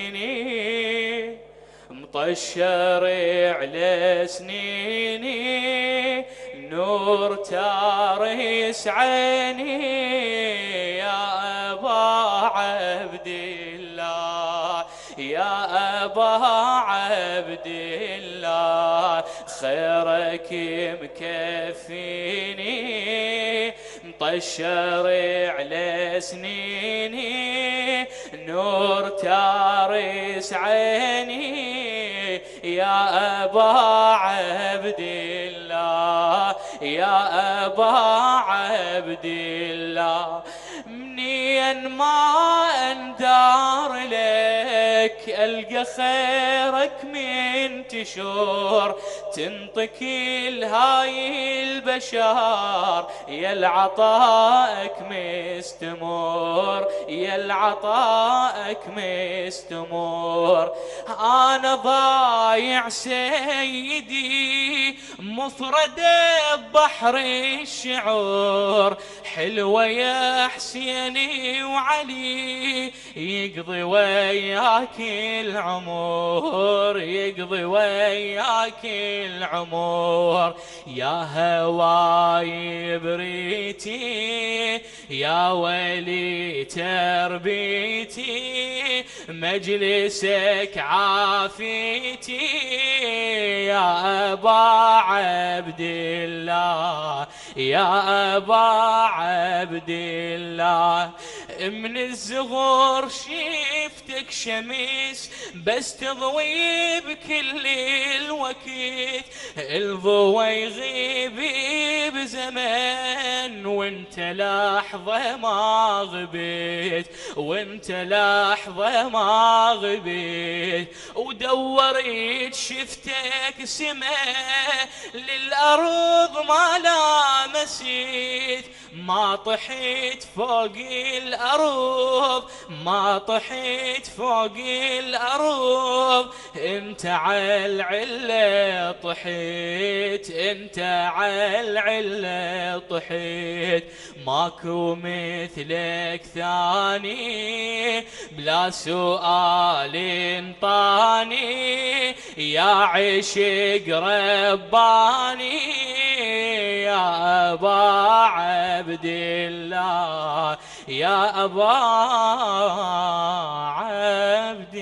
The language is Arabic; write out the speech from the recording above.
مكفيني مطشر على سنيني نور تارس عيني يا أبا عبد الله يا أبا عبد الله خيرك مكفيني مطشر على سنيني نور تارس عيني يا أبا عبد الله يا أبا عبد الله منين ما اندار لك ألقى خيرك من تشور تنطق الهاي البشر يا العطائك مستمر يا العطائك مستمر أنا ضايع سيدي مفرد ببحر الشعور حلوة يا حسيني وعلي يقضي وياك العمر يقضي وياك العمر يا هواي بريتي يا ولي تربيتي مجلسك عافيتي يا أبا عبد الله يا أبا عبد الله من الزغور شفتك شمس بس تضوي بكل الوقت الضوء يغيب بزمن وانت لحظة ما غبيت وانت لحظة ما غبيت ودورت شفتك سما للأرض ما لامسيت ما طحيت فوق الأرض ما طحيت فوق الأرض انت عالعلة طحيت انت عالعلة طحيت ماكو مثلك ثاني بلا سؤال انطاني يا عشق رباني يا أبا عبد الله يا أبا عبد